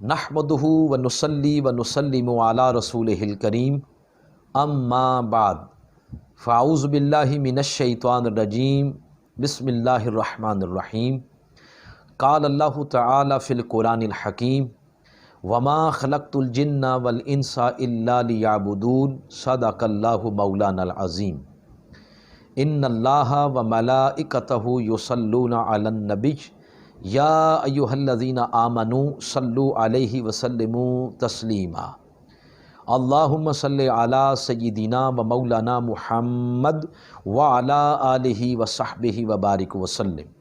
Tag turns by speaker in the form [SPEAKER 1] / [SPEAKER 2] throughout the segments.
[SPEAKER 1] نحمدہ ونصلی ونسلم علی رسولہ الکریم اما بعد فاعوذ باللہ من الشیطان الرجیم بسم اللہ الرحمن الرحیم قال اللہ تعالی فی القرآن الحکیم وما خلقت الجن والانس الا لیعبدون صدق اللہ مولانا العظیم ان اللہ وملائکتہ یصلون علی النبی یا ایہا الذین آمنوا صلوا علیہ وسلموا تسلیما اللہم صلی علی سیدنا و مولانا محمد وعلی آلہ وصحبہ وبارک وسلم۔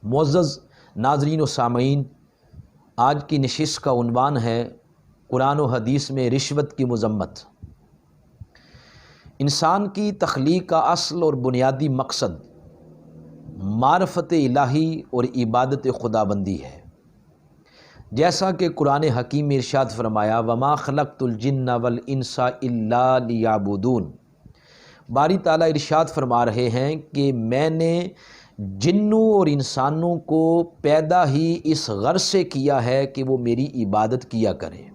[SPEAKER 1] معزز ناظرین و سامعین، آج کی نشست کا عنوان ہے قرآن و حدیث میں رشوت کی مذمت۔ انسان کی تخلیق کا اصل اور بنیادی مقصد معرفت الہی اور عبادت خداوندی ہے، جیسا کہ قرآن حکیم میں ارشاد فرمایا وما خلقت الجن والانس الا لیعبدون۔ باری تعالیٰ ارشاد فرما رہے ہیں کہ میں نے جنوں اور انسانوں کو پیدا ہی اس غرض سے کیا ہے کہ وہ میری عبادت کیا کریں۔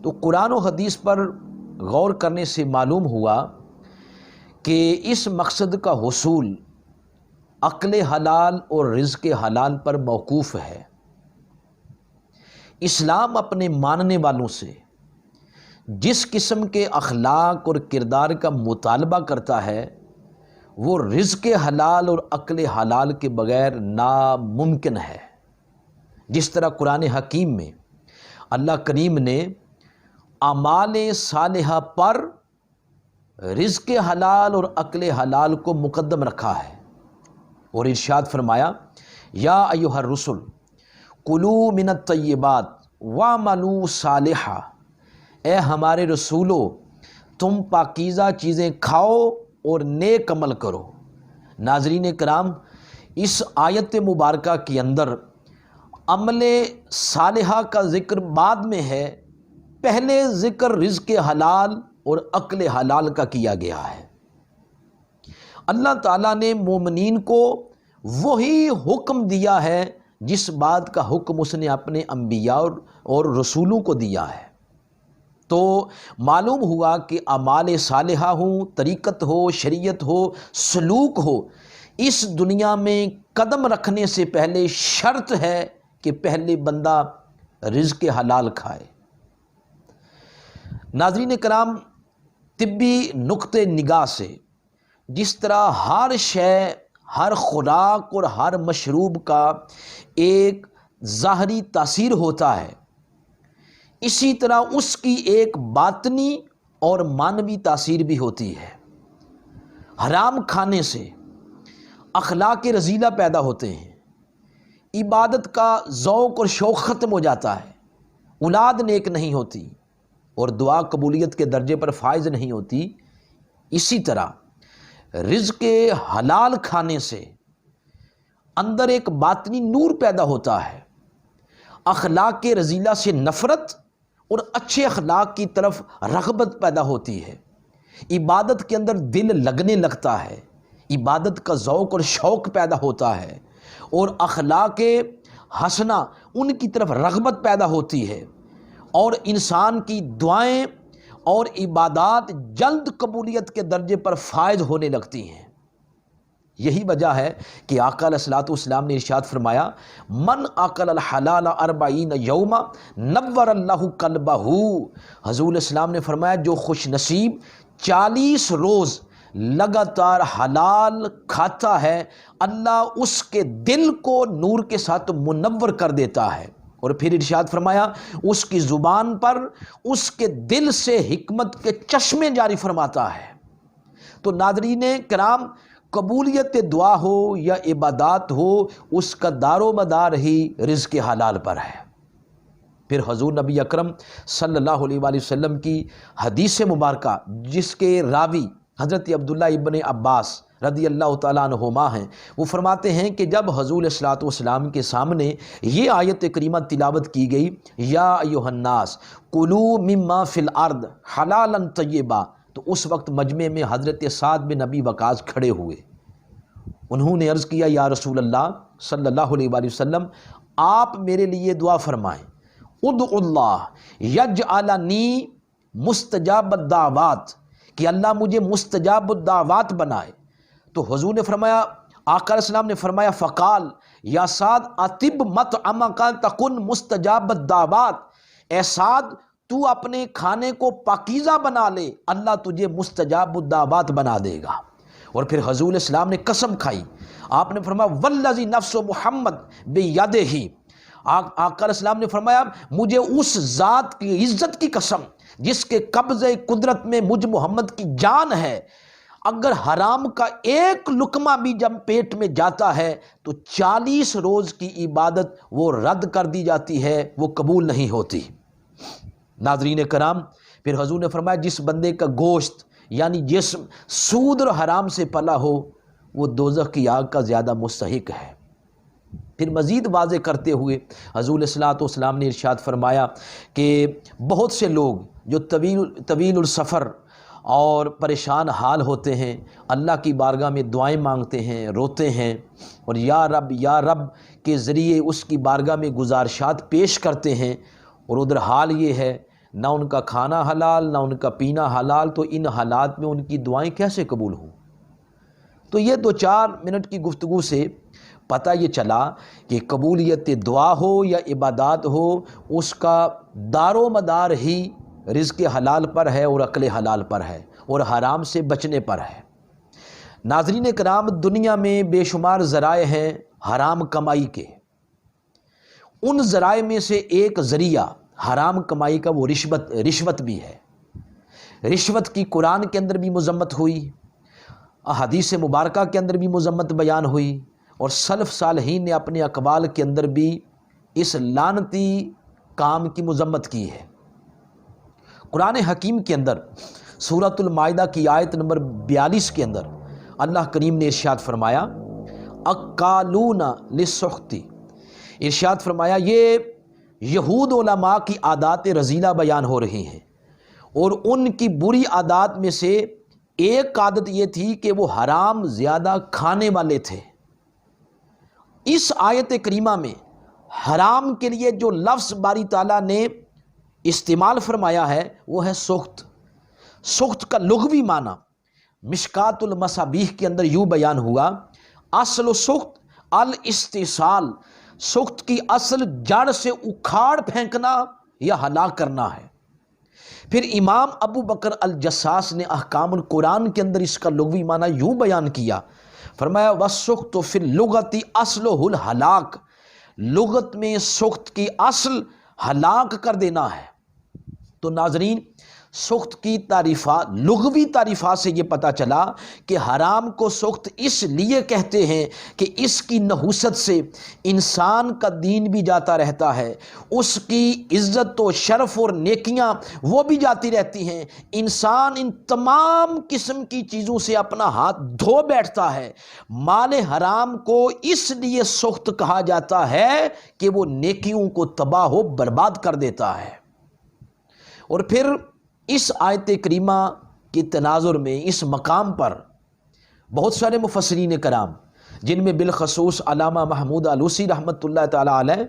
[SPEAKER 1] تو قرآن و حدیث پر غور کرنے سے معلوم ہوا کہ اس مقصد کا حصول عقل حلال اور رزق حلال پر موقوف ہے۔ اسلام اپنے ماننے والوں سے جس قسم کے اخلاق اور کردار کا مطالبہ کرتا ہے وہ رزق حلال اور عقل حلال کے بغیر ناممکن ہے۔ جس طرح قرآن حکیم میں اللہ کریم نے اعمال صالحہ پر رزق حلال اور عقل حلال کو مقدم رکھا ہے، اور ارشاد فرمایا یا ایھا الرسل کلوا من الطیبات واعملوا صالحا، اے ہمارے رسولو تم پاکیزہ چیزیں کھاؤ اور نیک عمل کرو۔ ناظرین کرام، اس آیت مبارکہ کے اندر عمل صالحہ کا ذکر بعد میں ہے، پہلے ذکر رزق حلال اور عقل حلال کا کیا گیا ہے۔ اللہ تعالیٰ نے مومنین کو وہی حکم دیا ہے جس بات کا حکم اس نے اپنے انبیاء اور رسولوں کو دیا ہے۔ تو معلوم ہوا کہ اعمال صالحہ ہوں، طریقت ہو، شریعت ہو، سلوک ہو، اس دنیا میں قدم رکھنے سے پہلے شرط ہے کہ پہلے بندہ رزق حلال کھائے۔ ناظرین کرام، طبی نقطہ نگاہ سے جس طرح ہر شے، ہر خوراک اور ہر مشروب کا ایک ظاہری تاثیر ہوتا ہے، اسی طرح اس کی ایک باطنی اور معنوی تاثیر بھی ہوتی ہے۔ حرام کھانے سے اخلاق رذیلہ پیدا ہوتے ہیں، عبادت کا ذوق اور شوق ختم ہو جاتا ہے، اولاد نیک نہیں ہوتی اور دعا قبولیت کے درجے پر فائز نہیں ہوتی۔ اسی طرح رزق حلال کھانے سے اندر ایک باطنی نور پیدا ہوتا ہے، اخلاق رذیلہ سے نفرت اور اچھے اخلاق کی طرف رغبت پیدا ہوتی ہے، عبادت کے اندر دل لگنے لگتا ہے، عبادت کا ذوق اور شوق پیدا ہوتا ہے، اور اخلاق حسنہ ان کی طرف رغبت پیدا ہوتی ہے، اور انسان کی دعائیں اور عبادات جلد قبولیت کے درجے پر فائز ہونے لگتی ہیں۔ یہی وجہ ہے کہ آقا علیہ الصلوۃ والسلام نے ارشاد فرمایا من اکل الحلال 40 یوما نور اللہ قلبہ۔ حضور اسلام نے فرمایا جو خوش نصیب 40 روز لگاتار حلال کھاتا ہے، اللہ اس کے دل کو نور کے ساتھ منور کر دیتا ہے، اور پھر ارشاد فرمایا اس کی زبان پر اس کے دل سے حکمت کے چشمے جاری فرماتا ہے۔ تو ناظرین کرام، قبولیت دعا ہو یا عبادات ہو، اس کا دار و مدار ہی رزق حلال پر ہے۔ پھر حضور نبی اکرم صلی اللہ علیہ وآلہ وسلم کی حدیث مبارکہ جس کے راوی حضرت عبداللہ ابن عباس رضی اللہ تعالیٰ عنہما ہیں، وہ فرماتے ہیں کہ جب حضور صلی والسلام کے سامنے یہ آیت کریمہ تلاوت کی گئی یا ایھا الناس کلوا مما فی الارض حلالا طیبا، تو اس وقت مجمع میں حضرت سعد بن ابی وقاص کھڑے ہوئے۔ انہوں نے عرض کیا یا رسول اللہ صلی اللہ علیہ وآلہ وسلم آپ میرے لیے دعا فرمائیں، ادعو اللہ یجعلنی مستجاب الدعوات، کہ اللہ مجھے مستجاب الدعوات بنائے۔ تو حضور نے فرمایا، آقا علیہ السلام نے فرمایا، فقال یا سعد اطب مطعمک تکن مستجاب الدعوات، اے سعد تو اپنے کھانے کو پاکیزہ بنا لے، اللہ تجھے مستجاب الدعوات بنا دے گا۔ اور پھر حضور علیہ السلام نے قسم کھائی، آپ نے فرمایا والذی نفس محمد بیدہ، آقا علیہ السلام نے فرمایا مجھے اس ذات کی عزت کی قسم جس کے قبضہ قدرت میں مجھ محمد کی جان ہے، اگر حرام کا ایک لقمہ بھی جب پیٹ میں جاتا ہے تو 40 روز کی عبادت وہ رد کر دی جاتی ہے، وہ قبول نہیں ہوتی۔ ناظرین کرام، پھر حضور نے فرمایا جس بندے کا گوشت یعنی جسم سود اور حرام سے پلا ہو وہ دوزخ کی آگ کا زیادہ مستحق ہے۔ پھر مزید واضح کرتے ہوئے حضور علیہ الصلوۃ والسلام نے ارشاد فرمایا کہ بہت سے لوگ جو طویل السفر اور پریشان حال ہوتے ہیں، اللہ کی بارگاہ میں دعائیں مانگتے ہیں، روتے ہیں اور یا رب کے ذریعے اس کی بارگاہ میں گزارشات پیش کرتے ہیں، اور ادھر حال یہ ہے نہ ان کا کھانا حلال نہ ان کا پینا حلال، تو ان حالات میں ان کی دعائیں کیسے قبول ہوں؟ تو یہ 2-4 منٹ کی گفتگو سے پتہ یہ چلا کہ قبولیت دعا ہو یا عبادات ہو، اس کا دار و مدار ہی رزق حلال پر ہے اور عقل حلال پر ہے اور حرام سے بچنے پر ہے۔ ناظرین کرام، دنیا میں بے شمار ذرائع ہیں حرام کمائی کے، ان ذرائع میں سے ایک ذریعہ حرام کمائی کا وہ رشوت بھی ہے۔ رشوت کی قرآن کے اندر بھی مذمت ہوئی، احادیث مبارکہ کے اندر بھی مذمت بیان ہوئی، اور سلف صالحین نے اپنے اقوال کے اندر بھی اس لعنتی کام کی مذمت کی ہے۔ قرآن حکیم کے اندر سورۃ المائدہ کی آیت نمبر 42 کے اندر اللہ کریم نے ارشاد فرمایا اکالون للسخط، ارشاد فرمایا یہ یہود علماء کی عادات رذیلہ بیان ہو رہی ہیں، اور ان کی بری عادات میں سے ایک عادت یہ تھی کہ وہ حرام زیادہ کھانے والے تھے۔ اس آیت کریمہ میں حرام کے لیے جو لفظ باری تعالیٰ نے استعمال فرمایا ہے وہ ہے سخط۔ سخط کا لغوی معنی مشکات المصابیح کے اندر یوں بیان ہوا، اصل سخط الاستئصال، سخط کی اصل جڑ سے اکھاڑ پھینکنا یا ہلاک کرنا ہے۔ پھر امام ابو بکر الجساس نے احکام القرآن کے اندر اس کا لغوی معنی یوں بیان کیا، فرمایا وَالسُّخْطُ فِي اللُّغَةِ أَصْلُهُ الْهَلَاكُ، لغت میں سخط کی اصل ہلاک کر دینا ہے۔ تو ناظرین، سخط کی تعریفات، لغوی تعریفات سے یہ پتہ چلا کہ حرام کو سخط اس لیے کہتے ہیں کہ اس کی نحوست سے انسان کا دین بھی جاتا رہتا ہے، اس کی عزت و شرف اور نیکیاں وہ بھی جاتی رہتی ہیں، انسان ان تمام قسم کی چیزوں سے اپنا ہاتھ دھو بیٹھتا ہے۔ مال حرام کو اس لیے سخط کہا جاتا ہے کہ وہ نیکیوں کو تباہ و برباد کر دیتا ہے۔ اور پھر اس آیت کریمہ کی تناظر میں اس مقام پر بہت سارے مفسرین کرام، جن میں بالخصوص علامہ محمود آلوسی رحمۃ اللہ تعالیٰ علیہ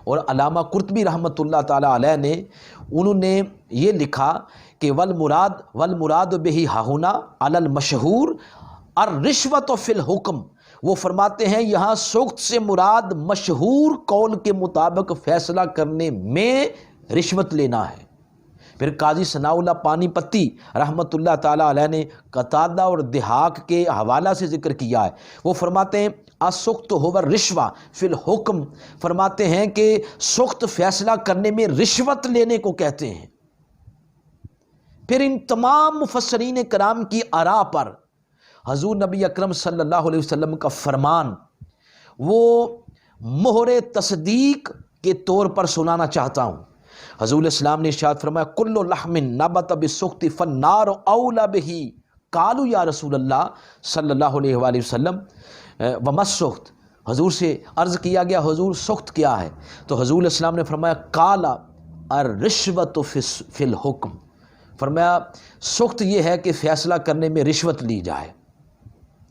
[SPEAKER 1] اور علامہ قرطبی رحمۃ اللہ تعالیٰ علیہ نے، انہوں نے یہ لکھا کہ والمراد بہ ہاہنا علی المشہور الرشوۃ فی الحکم، وہ فرماتے ہیں یہاں سخط سے مراد مشہور قول کے مطابق فیصلہ کرنے میں رشوت لینا ہے۔ پھر قاضی ثناء اللہ پانی پتی رحمۃ اللہ تعالیٰ علیہ نے قتادہ اور دہاق کے حوالہ سے ذکر کیا ہے، وہ فرماتے ہیں السخط هو الرشوہ فی الحکم، فرماتے ہیں کہ سخط فیصلہ کرنے میں رشوت لینے کو کہتے ہیں۔ پھر ان تمام مفسرین کرام کی آراء پر حضور نبی اکرم صلی اللہ علیہ وسلم کا فرمان وہ مہر تصدیق کے طور پر سنانا چاہتا ہوں۔ حضور السلام نے ارشاد فرمایا کل لحم نبت بالسخط فالنار اولی بہ، قالوا یا رسول اللہ صلی اللہ علیہ وآلہ وسلم وما السخط، حضور سے عرض کیا گیا حضور سخط کیا ہے؟ تو حضور السلام نے فرمایا قال الرشوۃ فی الحکم، فرمایا سخط یہ ہے کہ فیصلہ کرنے میں رشوت لی جائے۔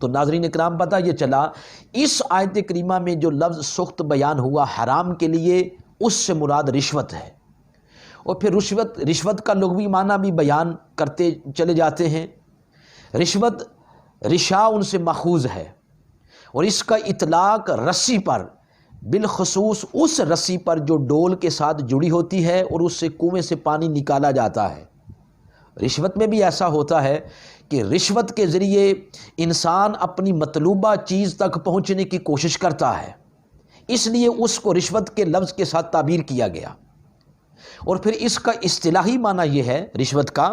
[SPEAKER 1] تو ناظرین اکرام پتہ یہ چلا اس آیت کریمہ میں جو لفظ سخت بیان ہوا حرام کے لیے، اس سے مراد رشوت ہے، اور پھر رشوت کا لغوی معنی بھی بیان کرتے چلے جاتے ہیں۔ رشوت رشا ان سے ماخوذ ہے، اور اس کا اطلاق رسی پر، بالخصوص اس رسی پر جو ڈول کے ساتھ جڑی ہوتی ہے اور اس سے کنویں سے پانی نکالا جاتا ہے۔ رشوت میں بھی ایسا ہوتا ہے کہ رشوت کے ذریعے انسان اپنی مطلوبہ چیز تک پہنچنے کی کوشش کرتا ہے، اس لیے اس کو رشوت کے لفظ کے ساتھ تعبیر کیا گیا۔ اور پھر اس کا اصطلاحی معنی یہ ہے رشوت کا،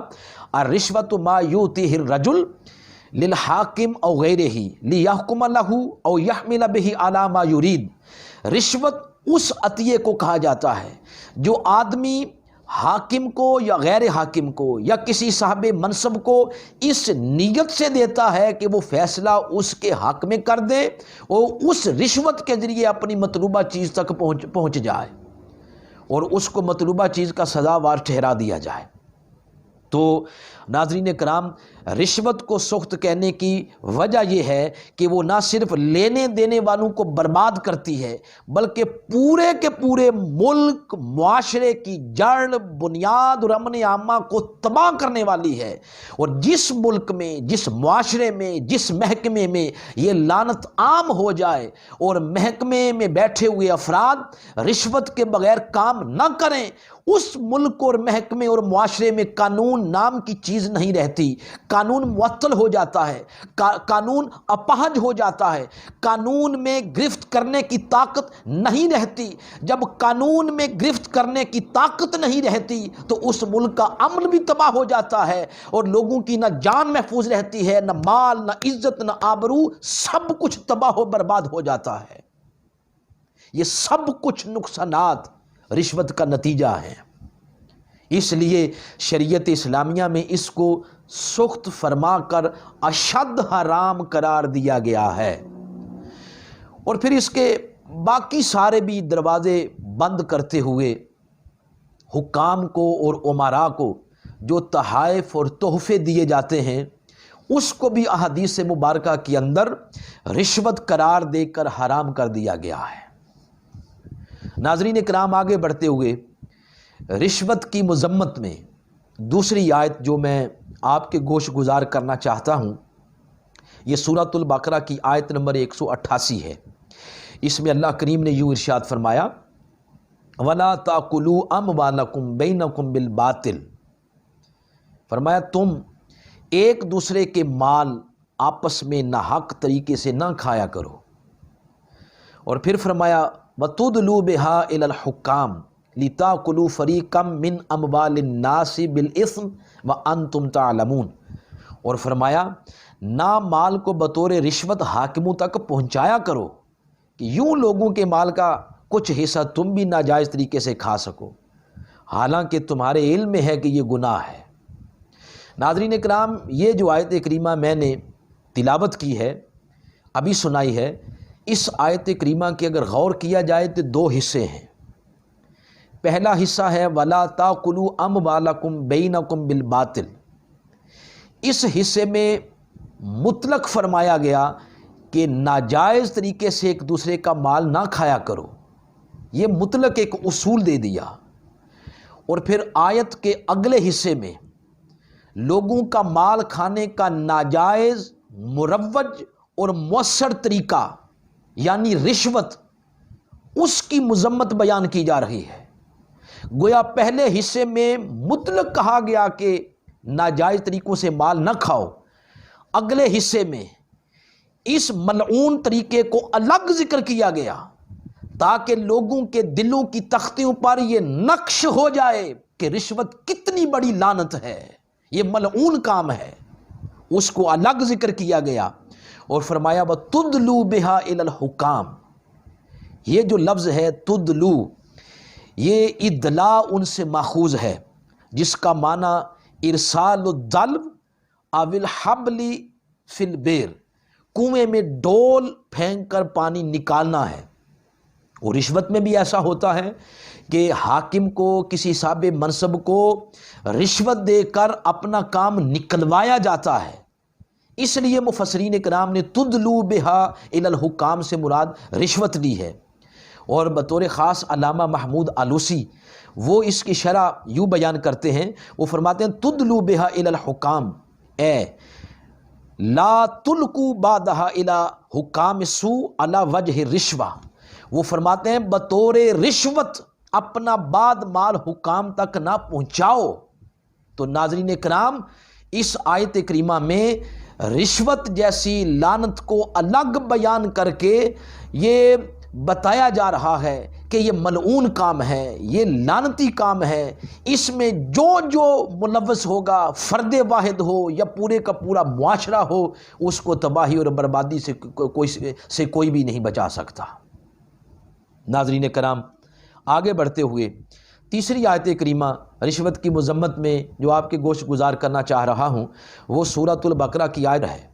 [SPEAKER 1] الرشوت ما یؤتیہ الرجل للحاکم او غیرہ لیحکم لہ او یحمل بہ علی ما یرید۔ رشوت اس عطیے کو کہا جاتا ہے جو آدمی حاکم کو یا غیر حاکم کو یا کسی صاحب منصب کو اس نیت سے دیتا ہے کہ وہ فیصلہ اس کے حق میں کر دے اور اس رشوت کے ذریعے اپنی مطلوبہ چیز تک پہنچ جائے اور اس کو مطلوبہ چیز کا سزاوار ٹھہرا دیا جائے۔ تو ناظرین کرام، رشوت کو سخت کہنے کی وجہ یہ ہے کہ وہ نہ صرف لینے دینے والوں کو برباد کرتی ہے، بلکہ پورے کے پورے ملک، معاشرے کی جڑ، بنیاد اور امن عامہ کو تباہ کرنے والی ہے۔ اور جس ملک میں، جس معاشرے میں، جس محکمے میں یہ لعنت عام ہو جائے اور محکمے میں بیٹھے ہوئے افراد رشوت کے بغیر کام نہ کریں، اس ملک اور محکمے اور معاشرے میں قانون نام کی چیز نہیں رہتی۔ قانون معطل ہو جاتا ہے، قانون اپاہج ہو جاتا ہے، قانون میں گرفت کرنے کی طاقت نہیں رہتی۔ جب قانون میں گرفت کرنے کی طاقت نہیں رہتی تو اس ملک کا امن بھی تباہ ہو جاتا ہے، اور لوگوں کی نہ جان محفوظ رہتی ہے، نہ مال، نہ عزت، نہ آبرو، سب کچھ تباہ و برباد ہو جاتا ہے۔ یہ سب کچھ نقصانات رشوت کا نتیجہ ہے۔ اس لیے شریعت اسلامیہ میں اس کو سخت فرما کر اشد حرام قرار دیا گیا ہے، اور پھر اس کے باقی سارے بھی دروازے بند کرتے ہوئے حکام کو اور امراء کو جو تحائف اور تحفے دیے جاتے ہیں اس کو بھی احادیث مبارکہ کے اندر رشوت قرار دے کر حرام کر دیا گیا ہے۔ ناظرین کرام، آگے بڑھتے ہوئے رشوت کی مذمت میں دوسری آیت جو میں آپ کے گوش گزار کرنا چاہتا ہوں، یہ سورۃ البقرہ کی آیت نمبر 188 ہے۔ اس میں اللہ کریم نے یوں ارشاد فرمایا، وَلَا تَأْكُلُوا أَمْوَالَكُمْ بَيْنَكُمْ بِالْبَاطِلِ، فرمایا تم ایک دوسرے کے مال آپس میں ناحق طریقے سے نہ کھایا کرو۔ اور پھر فرمایا وَتُدْلُوا بِهَا إِلَى الْحُكَّامِ لِتَأْكُلُوا فَرِيقًا مِّنْ أَمْوَالِ النَّاسِ بِالْإِثْمِ وَأَنْتُمْ تَعْلَمُونَ، اور فرمایا نہ مال کو بطور رشوت حاکموں تک پہنچایا کرو کہ یوں لوگوں کے مال کا کچھ حصہ تم بھی ناجائز طریقے سے کھا سکو، حالانکہ تمہارے علم میں ہے کہ یہ گناہ ہے۔ ناظرین اکرام، یہ جو آیت کریمہ میں نے تلاوت کی ہے، ابھی سنائی ہے، اس آیت کریمہ کے اگر غور کیا جائے تو دو حصے ہیں۔ پہلا حصہ ہے وَلَا تَأْكُلُوا أَمْوَالَكُمْ بَيْنَكُمْ بِالْبَاطِلِ، اس حصے میں مطلق فرمایا گیا کہ ناجائز طریقے سے ایک دوسرے کا مال نہ کھایا کرو، یہ مطلق ایک اصول دے دیا۔ اور پھر آیت کے اگلے حصے میں لوگوں کا مال کھانے کا ناجائز، مروج اور مؤثر طریقہ یعنی رشوت، اس کی مذمت بیان کی جا رہی ہے۔ گویا پہلے حصے میں مطلق کہا گیا کہ ناجائز طریقوں سے مال نہ کھاؤ، اگلے حصے میں اس ملعون طریقے کو الگ ذکر کیا گیا تاکہ لوگوں کے دلوں کی تختیوں پر یہ نقش ہو جائے کہ رشوت کتنی بڑی لعنت ہے، یہ ملعون کام ہے، اس کو الگ ذکر کیا گیا۔ اور فرمایا وَتُدْلُوا بِهَا إِلَى الْحُكَّامِ، یہ جو لفظ ہے تدلو، یہ ادلاء ان سے ماخوذ ہے جس کا معنی ارسال الدلو او الحبل فی البئر، کنویں میں ڈول پھینک کر پانی نکالنا ہے۔ اور رشوت میں بھی ایسا ہوتا ہے کہ حاکم کو، کسی صاحب منصب کو رشوت دے کر اپنا کام نکلوایا جاتا ہے، اس لیے مفسرین کرام نے تدلو بہا الی الحکام سے مراد رشوت لی ہے، اور بطور خاص علامہ محمود آلوسی وہ اس کی شرح یوں بیان کرتے ہیں، وہ فرماتے ہیں تدلو بہا الی الحکام اے لا تلقوا بعدها الی حکام السوء علی وجہ رشوہ، وہ فرماتے ہیں بطور رشوت اپنا بعد مال حکام تک نہ پہنچاؤ۔ تو ناظرین کرام، اس آیت کریمہ میں رشوت جیسی لعنت کو الگ بیان کر کے یہ بتایا جا رہا ہے کہ یہ ملعون کام ہے، یہ لعنتی کام ہے، اس میں جو جو ملوث ہوگا، فرد واحد ہو یا پورے کا پورا معاشرہ ہو، اس کو تباہی اور بربادی سے کوئی بھی نہیں بچا سکتا۔ ناظرین کرام، آگے بڑھتے ہوئے تیسری آیت کریمہ رشوت کی مذمت میں جو آپ کے گوش گزار کرنا چاہ رہا ہوں، وہ سورۃ البقرہ کی آیت ہے۔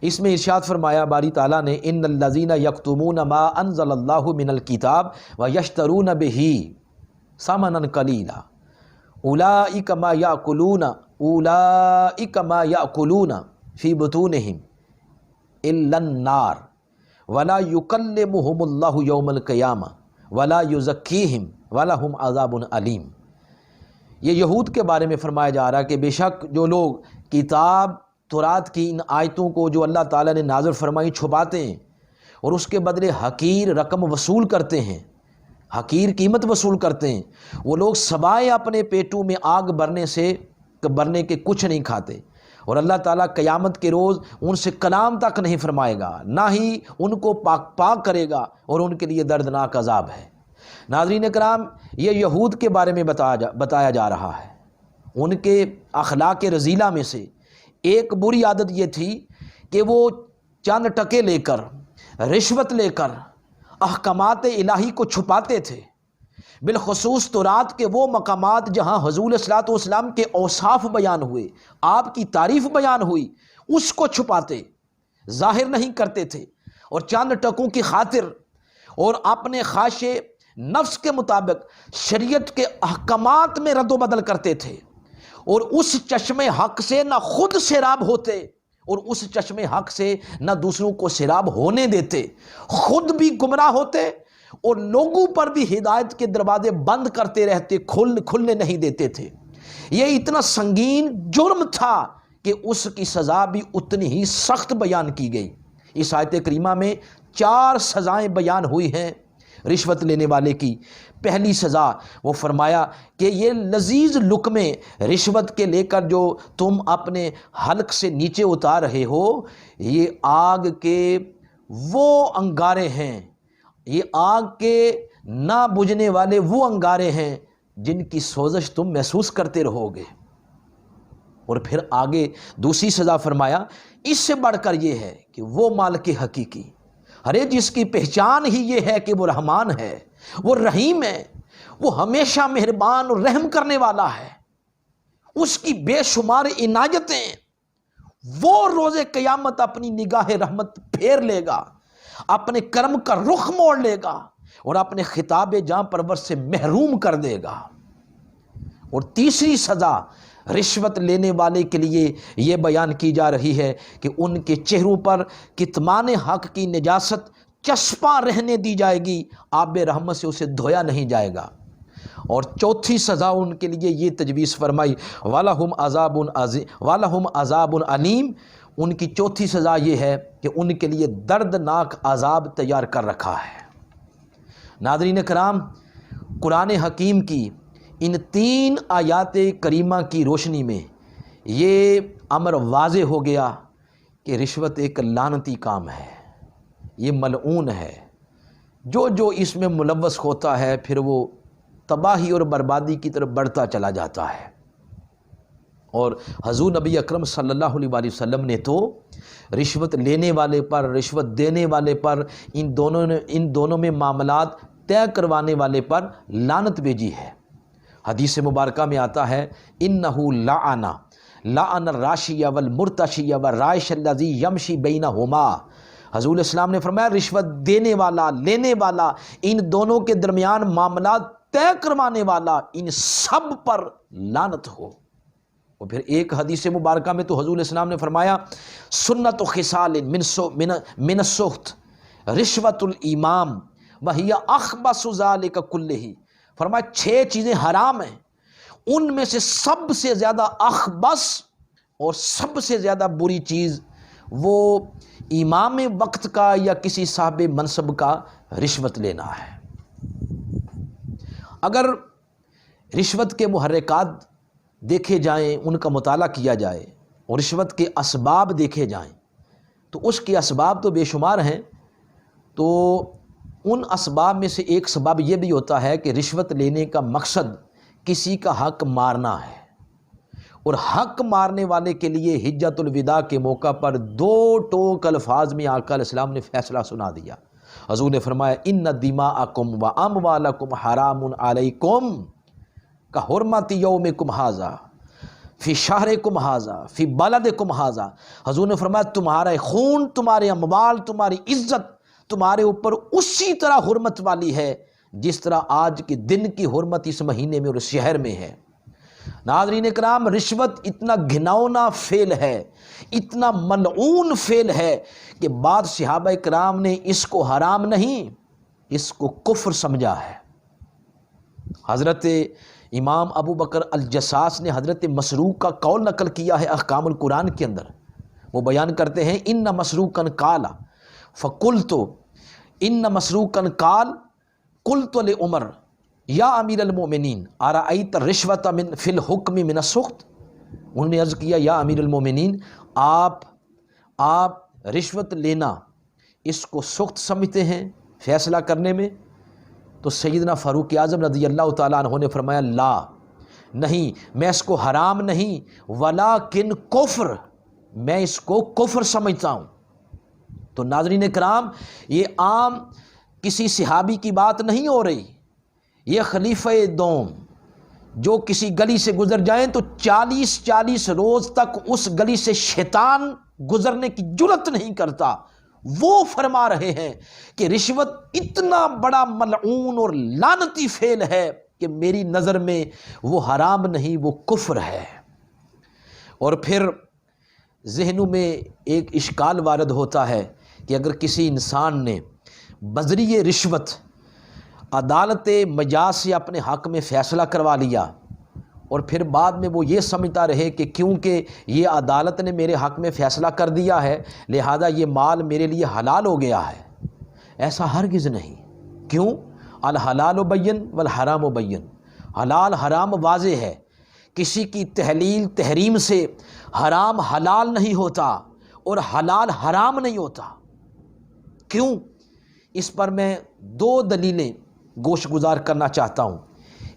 [SPEAKER 1] اس میں ارشاد فرمایا باری تعالیٰ نے ان الذین یکتمون ما انزل اللہ من الکتاب ویشترون بہ ثمنا قلیلا اولئک ما یأکلون فی بطونہم الا النار ولا یکلمہم اللہ یوم القیامہ ولا یزکیہم ولہم عذاب علیم۔ یہ یہود کے بارے میں فرمایا جا رہا ہے کہ بے شک جو لوگ کتاب تورات کی ان آیتوں کو جو اللہ تعالیٰ نے نازل فرمائی چھپاتے ہیں اور اس کے بدلے حقیر رقم وصول کرتے ہیں، حقیر قیمت وصول کرتے ہیں، وہ لوگ سوائے اپنے پیٹوں میں آگ برنے کے کچھ نہیں کھاتے، اور اللہ تعالیٰ قیامت کے روز ان سے کلام تک نہیں فرمائے گا، نہ ہی ان کو پاک کرے گا، اور ان کے لیے دردناک عذاب ہے۔ ناظرین کرام، یہ یہود کے بارے میں بتایا جا رہا ہے۔ ان کے اخلاق رذیلہ میں سے ایک بری عادت یہ تھی کہ وہ چند ٹکے لے کر، رشوت لے کر احکامات الہی کو چھپاتے تھے، بالخصوص تورات کے وہ مقامات جہاں حضور علیہ الصلوۃ والسلام کے اوصاف بیان ہوئے، آپ کی تعریف بیان ہوئی، اس کو چھپاتے، ظاہر نہیں کرتے تھے، اور چند ٹکوں کی خاطر اور اپنے خواہش نفس کے مطابق شریعت کے احکامات میں رد و بدل کرتے تھے، اور اس چشم حق سے نہ خود سیراب ہوتے اور اس چشم حق سے نہ دوسروں کو سیراب ہونے دیتے، خود بھی گمراہ ہوتے اور لوگوں پر بھی ہدایت کے دروازے بند کرتے رہتے، کھلنے نہیں دیتے تھے۔ یہ اتنا سنگین جرم تھا کہ اس کی سزا بھی اتنی ہی سخت بیان کی گئی۔ اس آیت کریمہ میں 4 سزائیں بیان ہوئی ہیں رشوت لینے والے کی۔ پہلی سزا وہ فرمایا کہ یہ لذیذ لقمے رشوت کے لے کر جو تم اپنے حلق سے نیچے اتار رہے ہو، یہ آگ کے وہ انگارے ہیں، یہ آگ کے نہ بجھنے والے وہ انگارے ہیں جن کی سوزش تم محسوس کرتے رہو گے۔ اور پھر آگے دوسری سزا فرمایا، اس سے بڑھ کر یہ ہے کہ وہ مالک حقیقی، ارے جس کی پہچان ہی یہ ہے کہ وہ رحمان ہے، وہ رحیم ہے، وہ ہمیشہ مہربان اور رحم کرنے والا ہے، اس کی بے شمار عنایتیں، وہ روز قیامت اپنی نگاہ رحمت پھیر لے گا، اپنے کرم کا رخ موڑ لے گا اور اپنے خطاب جاں پرور سے محروم کر دے گا۔ اور تیسری سزا رشوت لینے والے کے لیے یہ بیان کی جا رہی ہے کہ ان کے چہروں پر کتمان حق کی نجاست چسپاں رہنے دی جائے گی، آب رحمت سے اسے دھویا نہیں جائے گا۔ اور چوتھی سزا ان کے لیے یہ تجویز فرمائی، وَلَهُمْ عَذَابٌ علیم، ان کی چوتھی سزا یہ ہے کہ ان کے لیے دردناک عذاب تیار کر رکھا ہے۔ ناظرین کرام، قرآن حکیم کی ان 3 آیات کریمہ کی روشنی میں یہ امر واضح ہو گیا کہ رشوت ایک لعنتی کام ہے، یہ ملعون ہے، جو اس میں ملوث ہوتا ہے پھر وہ تباہی اور بربادی کی طرف بڑھتا چلا جاتا ہے۔ اور حضور نبی اکرم صلی اللہ علیہ وآلہ وسلم نے تو رشوت لینے والے پر، رشوت دینے والے پر، ان دونوں میں معاملات طے کروانے والے پر لعنت بھیجی ہے۔ حدیث مبارکہ میں آتا ہے، انہ لعن الراشی والمرتشی والرائش الذی یمشی بینہما، حضور اسلام نے فرمایا رشوت دینے والا، لینے والا، ان دونوں کے درمیان معاملات طے کروانے والا، ان سب پر لعنت ہو۔ اور پھر ایک حدیث مبارکہ میں تو حضور علیہ السلام نے فرمایا سنت و خصال من السخط رشوت الامام وہی اخبث ذلک کلہ، فرمایا 6 چیزیں حرام ہیں، ان میں سے سب سے زیادہ اخبث اور سب سے زیادہ بری چیز وہ امام وقت کا یا کسی صاحب منصب کا رشوت لینا ہے۔ اگر رشوت کے محرکات دیکھے جائیں، ان کا مطالعہ کیا جائے اور رشوت کے اسباب دیکھے جائیں تو اس کے اسباب تو بے شمار ہیں، تو ان اسباب میں سے ایک سبب یہ بھی ہوتا ہے کہ رشوت لینے کا مقصد کسی کا حق مارنا ہے، اور حق مارنے والے کے لیے حجت الوداع کے موقع پر 2 ٹوک الفاظ میں آقا علیہ السلام نے فیصلہ سنا دیا۔ حضور نے فرمایا ان دماءکم و اموالکم حرام علیکم کحرمت یومکم ھذا فی شہرکم ھذا فی بلدکم ھذا، حضور نے فرمایا تمہارا خون، تمہارے اموال، تمہاری عزت تمہارے اوپر اسی طرح حرمت والی ہے جس طرح آج کے دن کی حرمت اس مہینے میں اور اس شہر میں ہے۔ ناظرین کرام، رشوت اتنا گھناؤنا فعل ہے، اتنا ملعون فعل ہے کہ بعض صحابہ کرام نے اس کو حرام نہیں، اس کو کفر سمجھا ہے۔ حضرت امام ابو بکر الجساس نے حضرت مسروق کا قول نقل کیا ہے احکام القرآن کے اندر، وہ بیان کرتے ہیں ان مسروقا قال فقلت ان مسروقا قال قلت لعمر یا امیر المومنین ارأیت الرشوۃ من فی الحکم من السخط، انہوں نے عرض کیا یا امیر المومنین آپ رشوت لینا اس کو سخت سمجھتے ہیں فیصلہ کرنے میں؟ تو سیدنا فاروق اعظم رضی اللہ تعالیٰ عنہ نے فرمایا لا، نہیں، میں اس کو حرام نہیں ولیکن کفر، میں اس کو کفر سمجھتا ہوں۔ تو ناظرین کرام، یہ عام کسی صحابی کی بات نہیں ہو رہی، یہ خلیفہ دوم جو کسی گلی سے گزر جائیں تو 40 روز تک اس گلی سے شیطان گزرنے کی جرت نہیں کرتا، وہ فرما رہے ہیں کہ رشوت اتنا بڑا ملعون اور لعنتی فعل ہے کہ میری نظر میں وہ حرام نہیں، وہ کفر ہے۔ اور پھر ذہنوں میں ایک اشکال وارد ہوتا ہے کہ اگر کسی انسان نے بذریعہ رشوت عدالت مجاز سے اپنے حق میں فیصلہ کروا لیا اور پھر بعد میں وہ یہ سمجھتا رہے کہ کیونکہ یہ عدالت نے میرے حق میں فیصلہ کر دیا ہے لہذا یہ مال میرے لیے حلال ہو گیا ہے، ایسا ہرگز نہیں۔ کیوں؟ الحلال بین والحرام بین، حلال حرام واضح ہے، کسی کی تحلیل تحریم سے حرام حلال نہیں ہوتا اور حلال حرام نہیں ہوتا۔ کیوں؟ اس پر میں 2 دلیلیں گوش گزار کرنا چاہتا ہوں۔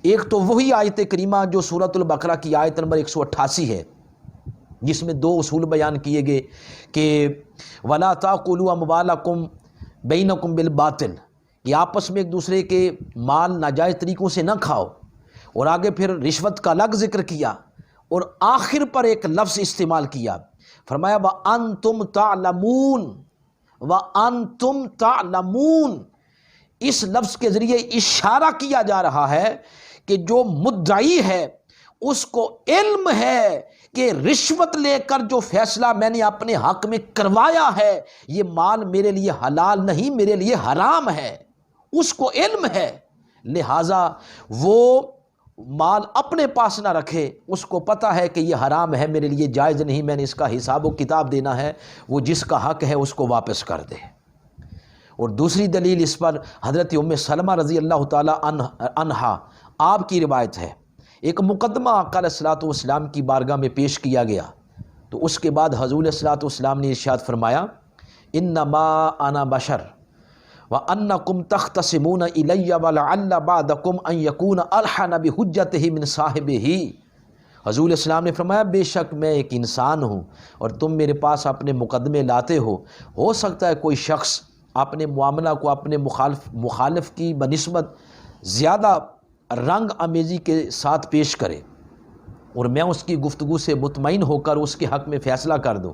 [SPEAKER 1] ایک تو وہی آیت کریمہ جو سورۃ البقرہ کی آیت نمبر 188 ہے، جس میں 2 اصول بیان کیے گئے کہ وَلَا تَأْكُلُوا أَمْوَالَكُمْ بَيْنَكُمْ بِالْبَاطِلِ، کہ آپس میں ایک دوسرے کے مال ناجائز طریقوں سے نہ کھاؤ، اور آگے پھر رشوت کا الگ ذکر کیا اور آخر پر ایک لفظ استعمال کیا، فرمایا وَأَنْتُمْ تَعْلَمُونَ، وَأَنْتُمْ تَعْلَمُونَ، اس لفظ کے ذریعے اشارہ کیا جا رہا ہے کہ جو مدعی ہے اس کو علم ہے کہ رشوت لے کر جو فیصلہ میں نے اپنے حق میں کروایا ہے یہ مال میرے لیے حلال نہیں، میرے لیے حرام ہے، اس کو علم ہے، لہٰذا وہ مال اپنے پاس نہ رکھے، اس کو پتہ ہے کہ یہ حرام ہے، میرے لیے جائز نہیں، میں نے اس کا حساب و کتاب دینا ہے، وہ جس کا حق ہے اس کو واپس کر دے۔ اور دوسری دلیل اس پر حضرت ام سلمہ رضی اللہ تعالیٰ عنہا آپ کی روایت ہے، ایک مقدمہ آقا علیہ الصلوۃ والسلام کی بارگاہ میں پیش کیا گیا، تو اس کے بعد حضور علیہ الصلوۃ والسلام نے ارشاد فرمایا انما انا بشر وانکم تختصمون الی ولعل بعضکم ان یکون الحن بحجتہ من صاحبہ، حضور علیہ السلام نے فرمایا بے شک میں ایک انسان ہوں اور تم میرے پاس اپنے مقدمے لاتے ہو سکتا ہے کوئی شخص اپنے معاملہ کو اپنے مخالف کی بنسبت زیادہ رنگ آمیزی کے ساتھ پیش کرے اور میں اس کی گفتگو سے مطمئن ہو کر اس کے حق میں فیصلہ کر دوں،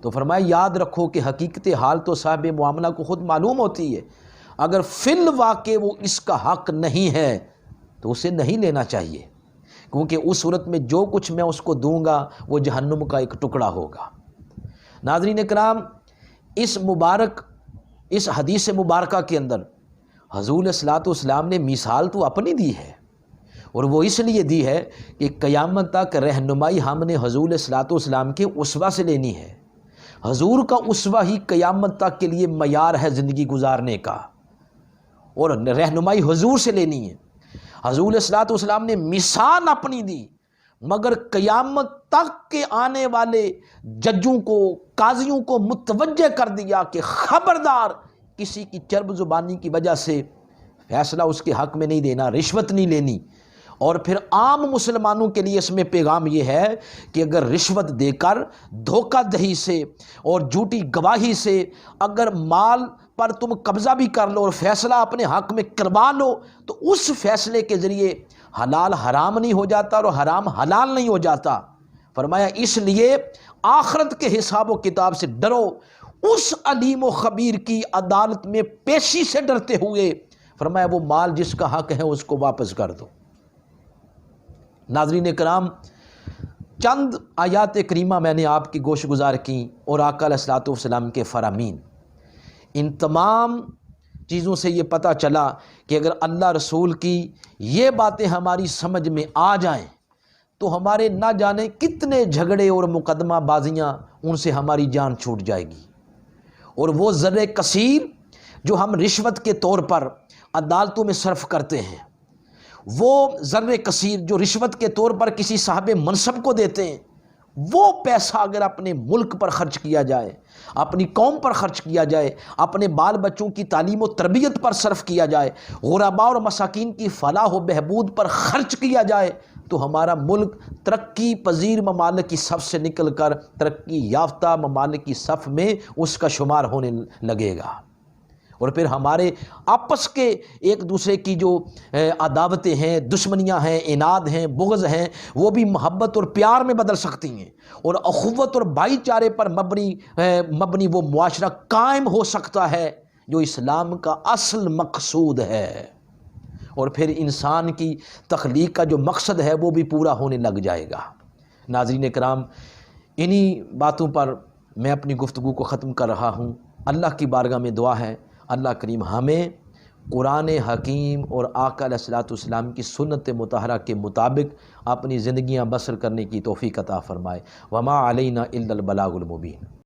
[SPEAKER 1] تو فرمایا یاد رکھو کہ حقیقت حال تو صاحب معاملہ کو خود معلوم ہوتی ہے، اگر فی الواقع وہ اس کا حق نہیں ہے تو اسے نہیں لینا چاہیے، کیونکہ اس صورت میں جو کچھ میں اس کو دوں گا وہ جہنم کا ایک ٹکڑا ہوگا۔ ناظرین کرام، اس حدیث مبارکہ کے اندر حضور علیہ الصلوۃ والسلام نے مثال تو اپنی دی ہے، اور وہ اس لیے دی ہے کہ قیامت تک رہنمائی ہم نے حضور علیہ الصلوۃ والسلام کے اسوہ سے لینی ہے۔ حضور کا اسوہ ہی قیامت تک کے لیے معیار ہے زندگی گزارنے کا، اور رہنمائی حضور سے لینی ہے۔ حضور علیہ الصلوۃ والسلام نے مثال اپنی دی، مگر قیامت تک کے آنے والے ججوں کو، قاضیوں کو متوجہ کر دیا کہ خبردار کسی کی چرب زبانی کی وجہ سے فیصلہ اس کے حق میں نہیں دینا، رشوت نہیں لینی۔ اور پھر عام مسلمانوں کے لیے اس میں پیغام یہ ہے کہ اگر رشوت دے کر، دھوکہ دہی سے اور جھوٹی گواہی سے اگر مال پر تم قبضہ بھی کر لو اور فیصلہ اپنے حق میں کروا لو، تو اس فیصلے کے ذریعے حلال حرام نہیں ہو جاتا اور حرام حلال نہیں ہو جاتا۔ فرمایا اس لیے آخرت کے حساب و کتاب سے ڈرو، اس علیم و خبیر کی عدالت میں پیشی سے ڈرتے ہوئے۔ فرمایا وہ مال جس کا حق ہے اس کو واپس کر دو۔ ناظرین کرام، چند آیات کریمہ میں نے آپ کی گوش گزار کی اور آقا علیہ الصلوۃ والسلام کے فرامین، ان تمام چیزوں سے یہ پتہ چلا کہ اگر اللہ رسول کی یہ باتیں ہماری سمجھ میں آ جائیں تو ہمارے نہ جانے کتنے جھگڑے اور مقدمہ بازیاں ان سے ہماری جان چھوٹ جائے گی، اور وہ زر کثیر جو ہم رشوت کے طور پر عدالتوں میں صرف کرتے ہیں، وہ زر کثیر جو رشوت کے طور پر کسی صاحب منصب کو دیتے ہیں، وہ پیسہ اگر اپنے ملک پر خرچ کیا جائے، اپنی قوم پر خرچ کیا جائے، اپنے بال بچوں کی تعلیم و تربیت پر صرف کیا جائے، غرباء اور مساکین کی فلاح و بہبود پر خرچ کیا جائے، تو ہمارا ملک ترقی پذیر ممالک کی صف سے نکل کر ترقی یافتہ ممالک کی صف میں اس کا شمار ہونے لگے گا۔ اور پھر ہمارے آپس کے ایک دوسرے کی جو عداوتیں ہیں، دشمنیاں ہیں، اناد ہیں، بغض ہیں، وہ بھی محبت اور پیار میں بدل سکتی ہیں، اور اخوت اور بھائی چارے پر مبنی وہ معاشرہ قائم ہو سکتا ہے جو اسلام کا اصل مقصود ہے، اور پھر انسان کی تخلیق کا جو مقصد ہے وہ بھی پورا ہونے لگ جائے گا۔ ناظرین کرام، انہی باتوں پر میں اپنی گفتگو کو ختم کر رہا ہوں۔ اللہ کی بارگاہ میں دعا ہے اللہ کریم ہمیں قرآن حکیم اور آقا علیہ الصلوۃ والسلام کی سنت مطہرہ کے مطابق اپنی زندگیاں بسر کرنے کی توفیق عطا فرمائے۔ وما علینا الا البلاغ المبین۔